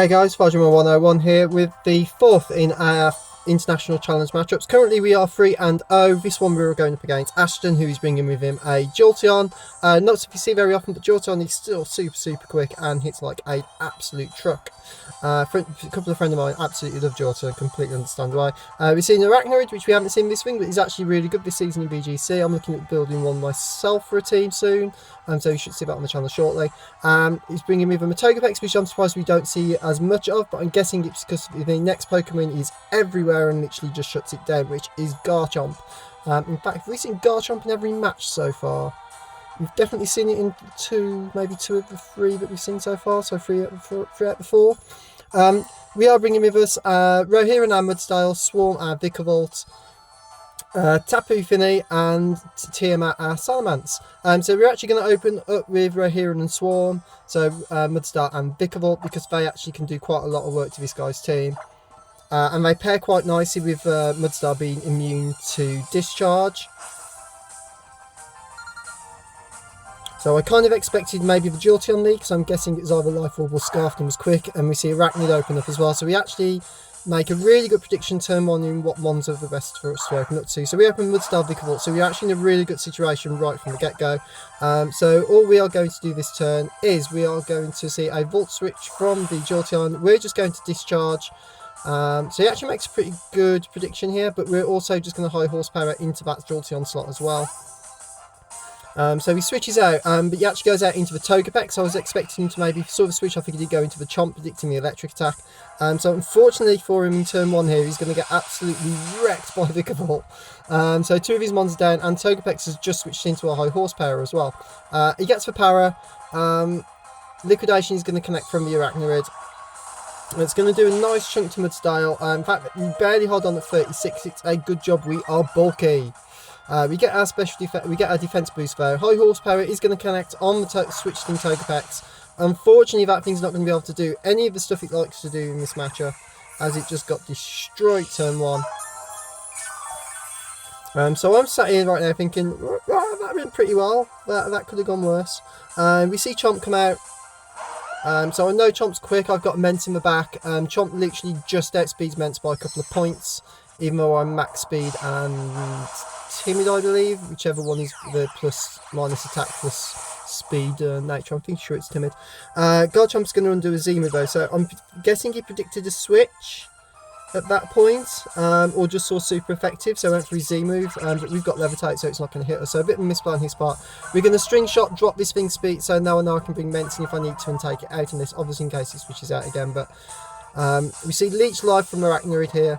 Hey guys, Fajima101 here with the fourth in our international challenge matchups. Currently we are 3-0. This one we are going up against Ashton, who is bringing with him a Jolteon. Not something you see very often, but Jolteon is still super quick and hits like an absolute truck. A couple of friends of mine absolutely love Jolteon, completely understand why. We've seen Arachnoid, which we haven't seen this thing, but he's actually really good this season in BGC. I'm looking at building one myself for a team soon, so you should see that on the channel shortly. He's bringing with him a Togepex, which I'm surprised we don't see as much of, but I'm guessing it's because the next Pokemon is everywhere and literally just shuts it down, which is Garchomp. In fact, we've seen Garchomp in every match so far. We've definitely seen it in maybe two of the three that we've seen so far, so three out of the four. We are bringing with us Rohirrim and Mudsdale, Swarm and Vikavolt, Tapu Fini and Tiamat Salamence. So we're actually going to open up with Rohirrim and Swarm, so Mudsdale and Vikavolt, because they actually can do quite a lot of work to this guy's team. And they pair quite nicely with Mudsdale being immune to Discharge. So I kind of expected maybe the Jolteon leak, so I'm guessing it's either Life Orb or Scarfing was quick, and we see Arachnid open up as well. So we actually make a really good prediction turn one in what ones are the best for us to open up to. So we open Mudsdale Vikavolt, so we're actually in a really good situation right from the get-go. So all we are going to do this turn is we are going to see a Volt Switch from the Jolteon. We're just going to Discharge. So he actually makes a pretty good prediction here, but we're also just going to high horsepower into that Jolteon slot as well. So he switches out, but he actually goes out into the Togepex. I was expecting him to maybe sort of switch. I figured he'd go into the Chomp, predicting the electric attack. So unfortunately for him in turn one here, he's going to get absolutely wrecked by Vikavolt. So two of his mons are down, and Togepex has just switched into a high horsepower as well. He gets for power. Liquidation is going to connect from the Arachnoid. It's going to do a nice chunk to Mudsdale. In fact, we barely hold on at 36. It's a good job we are bulky. We get our special defense. We get our defense boost though. High horsepower is going to connect on the switched in Togepex. Unfortunately, that thing's not going to be able to do any of the stuff it likes to do in this matchup, as it just got destroyed turn one. So I'm sat here right now thinking, oh, that went pretty well. That could have gone worse. We see Chomp come out. So I know Chomp's quick. I've got Ment in the back. Chomp literally just outspeeds Ment by a couple of points, even though I'm max speed and timid, I believe, whichever one is the plus minus attack plus speed nature. I'm pretty sure it's timid. Garchomp's going to undo a Z-move though, so I'm guessing he predicted a switch at that point, or just saw super effective, so went for his Z-move, but we've got Levitate, so it's not going to hit us, so a bit of a misplay on his part. We're going to string shot, drop this thing's speed, so now I know I can bring Menten if I need to and take it out in this, obviously in case it switches out again. But we see Leech Life from Arachnoid here.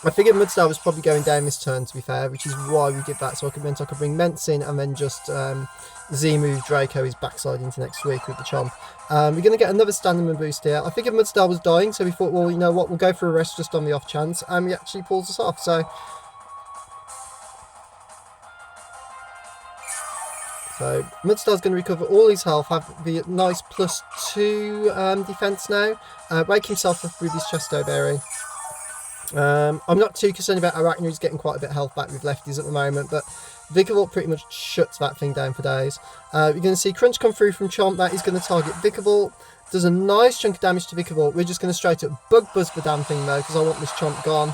I figured Mudsdale was probably going down this turn, to be fair, which is why we did that, so I could bring Ments in and then just Z-move Draco his backside into next week with the Chomp. We're going to get another stamina boost here. I figured Mudsdale was dying, so we thought, well, you know what, we'll go for a rest just on the off chance, and he actually pulls us off. So Mudsdale's going to recover all his health, have the nice +2 defense now, wake himself up with his Chesto Berry. I'm not too concerned about Arachnoid's getting quite a bit of health back with lefties at the moment, but Vikavolt pretty much shuts that thing down for days. You're going to see Crunch come through from Chomp. That is going to target Vikavolt. Does a nice chunk of damage to Vikavolt. We're just going to straight up Bug Buzz the damn thing though, because I want this Chomp gone.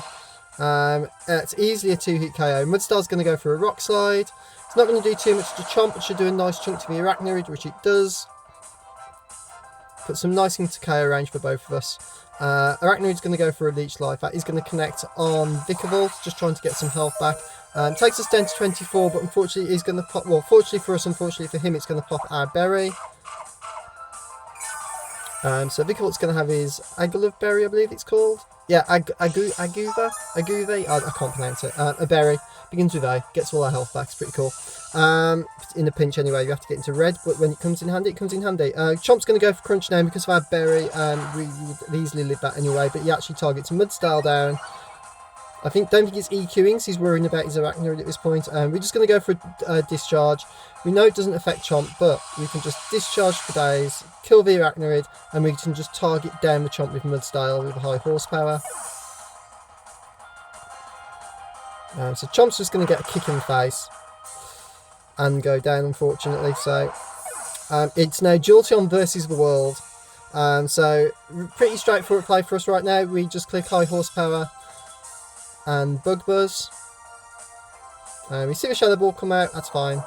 It's easily a 2-hit KO. Mudsdale's going to go for a Rock Slide. It's not going to do too much to Chomp. It should do a nice chunk to the Arachnoid, which it does. Put some nice into KO range for both of us. Arachnoid's going to go for a Leech Life. That is going to connect on Vikavolt, just trying to get some health back. Takes us down to 24, but unfortunately he's going to pop, well, fortunately for us, unfortunately for him, it's going to pop our Berry. So Vikavolt's going to have his Agulov Berry, I believe it's called. Yeah, Aguve? I can't pronounce it. A berry. Begins with A. Gets all our health back. It's pretty cool. In a pinch anyway, you have to get into red, but when it comes in handy, it comes in handy. Chomp's going to go for Crunch now because of our berry. We would easily live that anyway, but he actually targets Mudsdale down. Don't think he's EQing, so he's worrying about his Arachnoid at this point. We're just going to go for Discharge. We know it doesn't affect Chomp, but we can just Discharge for days, kill the Arachnoid, and we can just target down the Chomp with Mudsdale with a high horsepower. So Chomp's just going to get a kick in the face and go down, unfortunately. So it's now Jolteon versus the world. So pretty straightforward play for us right now. We just click high horsepower and bug buzz. We see the shadow ball come out, that's fine.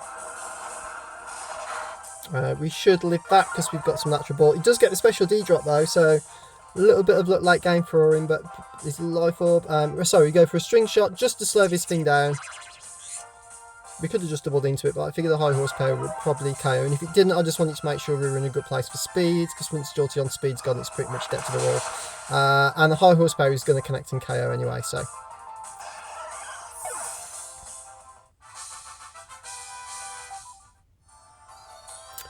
We should live that because we've got some natural ball. He does get the special D drop though, so a little bit of luck late game for him, but his life orb. Sorry, we go for a string shot just to slow this thing down. We could have just doubled into it, but I figured the high horsepower would probably KO. And if it didn't, I just wanted to make sure we were in a good place for speed, because once Jolteon speed's gone, it's pretty much dead to the wall. And the high horsepower is going to connect and KO anyway, so.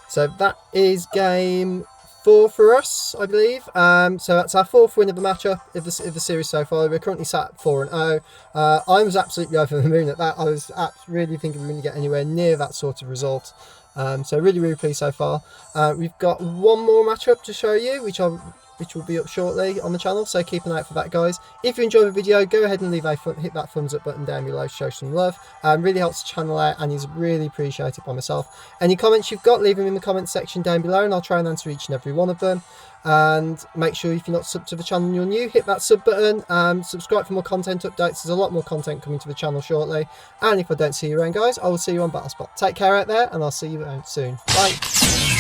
So that is game 4 for us, I believe. So that's our 4th win of the matchup of the series so far. We're currently sat at 4-0. I was absolutely over the moon at that. I was really thinking we were going to get anywhere near that sort of result. So really pleased so far. We've got one more matchup to show you, which will be up shortly on the channel, so keep an eye out for that, guys. If you enjoyed the video, go ahead and hit that thumbs up button down below to show some love. Really helps the channel out and is really appreciated by myself. Any comments you've got, leave them in the comments section down below and I'll try and answer each and every one of them. And make sure if you're not subbed to the channel and you're new, hit that sub button, subscribe for more content updates. There's a lot more content coming to the channel shortly. And if I don't see you around, guys, I will see you on Battlespot. Take care out there and I'll see you around soon. Bye.